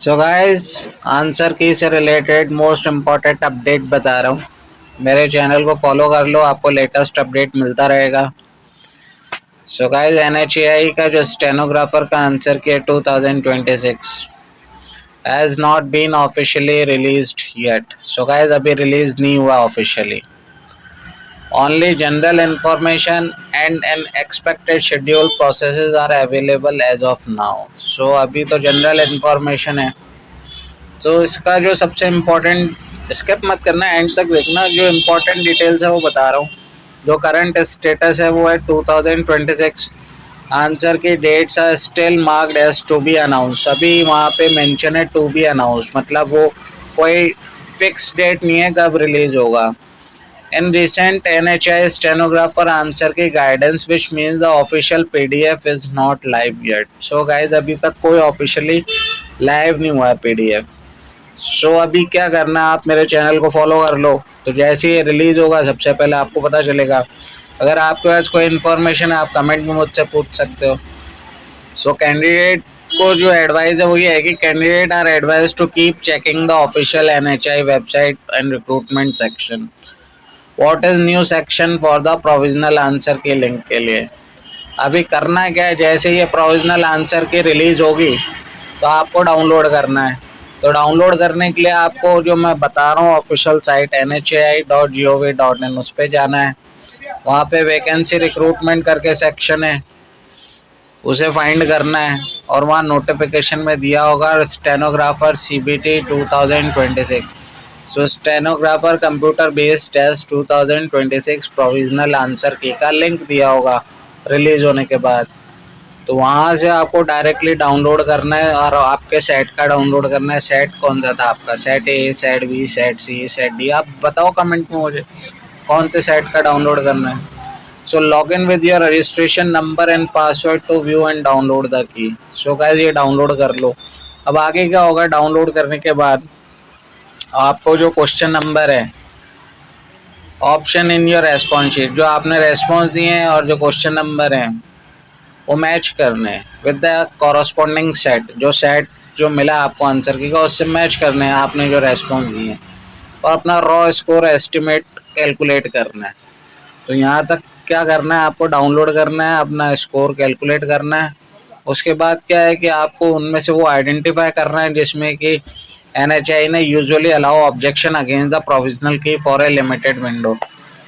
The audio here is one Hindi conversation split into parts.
सो गाइस, आंसर की से रिलेटेड मोस्ट इम्पॉर्टेंट अपडेट बता रहा हूँ। मेरे चैनल को फॉलो कर लो, आपको लेटेस्ट अपडेट मिलता रहेगा। सो गाइस, एनएचएआई का जो स्टेनोग्राफर का answer key 2026 has not been officially released yet. So guys, अभी रिलीज नहीं हुआ ऑफिशियली। Only general information and an expected schedule processes are available as of now. So अभी तो जनरल इन्फॉर्मेशन है। तो इसका जो सबसे इम्पोर्टेंट, स्किप मत करना, एंड तक देखना। जो इम्पोर्टेंट डिटेल्स है वो बता रहा हूँ। जो करंट स्टेटस है वो है 2026। Answer key dates are still marked as to be announce. अभी वहाँ पे मेंशन है टू बी अनाउंस, मतलब वो कोई फिक्स डेट नहीं है कब रिलीज होगा। In recent NHI stenographer answer key guidance which means the official PDF is not live yet. So guys, अभी तक कोई ऑफिशियली लाइव नहीं हुआ है पीडीएफ। सो अभी क्या करना है, आप मेरे चैनल को फॉलो कर लो, तो जैसे ही रिलीज होगा सबसे पहले आपको पता चलेगा। अगर आपके पास कोई इन्फॉर्मेशन है आप कमेंट में मुझसे पूछ सकते हो। सो कैंडिडेट को जो एडवाइस है वो ये है कि candidate are advise to keep checking the official NHI website and recruitment section. What is new section for the provisional answer के लिंक के लिए अभी करना क्या है, जैसे ये प्रोविजनल आंसर की रिलीज होगी तो आपको डाउनलोड करना है। तो डाउनलोड करने के लिए आपको जो मैं बता रहा हूँ ऑफिशियल साइट nhai.gov.in, उस पर जाना है। वहाँ पे वैकेंसी रिक्रूटमेंट करके सेक्शन है, उसे फाइंड करना है और वहाँ नोटिफिकेशन में दिया होगा stenographer CBT 2026। So stenographer computer based test 2026 provisional answer key का लिंक दिया होगा रिलीज होने के बाद। तो वहाँ से आपको डायरेक्टली डाउनलोड करना है और आपके सेट का डाउनलोड करना है। सेट कौन सा था आपका, set A, set B, set C, set D, आप बताओ कमेंट में मुझे कौन से सेट का डाउनलोड करना है। So log in with your registration number and password to view and download the key. So guys, ये डाउनलोड कर लो। अब आगे क्या होगा, डाउनलोड करने के बाद आपको जो क्वेश्चन नंबर है, option in your response sheet, जो आपने रेस्पॉन्स दिए हैं और जो क्वेश्चन नंबर हैं वो मैच करने हैं विद द कॉरस्पॉन्डिंग सेट। जो सेट जो मिला आपको आंसर की का उससे मैच करने हैं आपने जो रेस्पॉन्स दिए हैं, और अपना रॉ स्कोर एस्टिमेट कैलकुलेट करना है। तो यहाँ तक क्या करना है, आपको डाउनलोड करना है, अपना स्कोर कैलकुलेट करना है। उसके बाद क्या है कि आपको उनमें से वो आइडेंटिफाई करना है जिसमें कि एनएचआई ने usually allow objection against the provisional की फॉर ए लिमिटेड विंडो।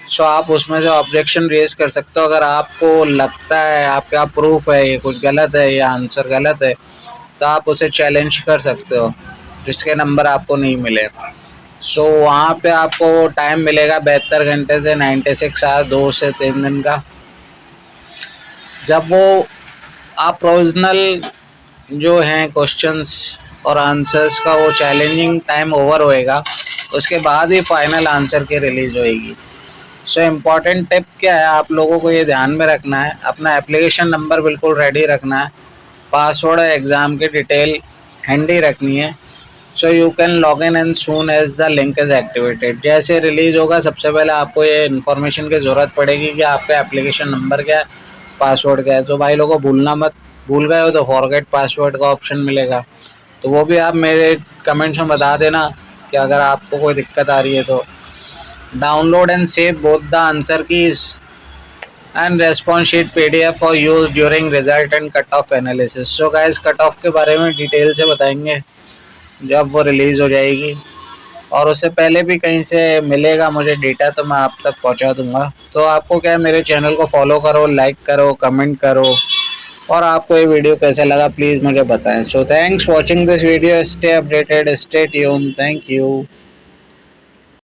सो आप उसमें से ऑब्जेक्शन रेज कर सकते हो। अगर आपको लगता है, आपका प्रूफ है ये कुछ गलत है, या आंसर गलत है, तो आप उसे चैलेंज कर सकते हो जिसके नंबर आपको नहीं मिले। सो वहाँ पे आपको टाइम मिलेगा 72 घंटे से 96 आवर, 2 से 3 दिन का। जब वो आप प्रोविजनल जो हैं क्वेश्चंस और आंसर्स का वो चैलेंजिंग टाइम ओवर होएगा, उसके बाद ही फाइनल आंसर की रिलीज होएगी। सो इम्पॉर्टेंट टिप क्या है, आप लोगों को ये ध्यान में रखना है, अपना एप्लीकेशन नंबर बिल्कुल रेडी रखना है, पासवर्ड एग्ज़ाम की डिटेल हैंडी रखनी है। So you can log in and soon as the link is activated. जैसे रिलीज़ होगा सबसे पहले आपको ये इन्फॉर्मेशन की ज़रूरत पड़ेगी कि आपका एप्लीकेशन नंबर क्या है, पासवर्ड क्या है। तो भाई लोगों भूलना मत, भूल गए हो तो फॉरगेट पासवर्ड का ऑप्शन मिलेगा, तो वो भी आप मेरे कमेंट्स में बता देना कि अगर आपको कोई दिक्कत आ रही है तो। Download and save both the answer keys and response sheet PDF for use during result and cut off analysis. So guys, cut off के बारे में डिटेल से बताएंगे जब वो रिलीज़ हो जाएगी, और उससे पहले भी कहीं से मिलेगा मुझे डेटा तो मैं आप तक पहुंचा दूंगा। तो आपको क्या है, मेरे चैनल को फॉलो करो, लाइक करो, कमेंट करो, और आपको ये वीडियो कैसा लगा प्लीज़ मुझे बताएं। So thanks watching this video, stay updated, stay tune, thank you.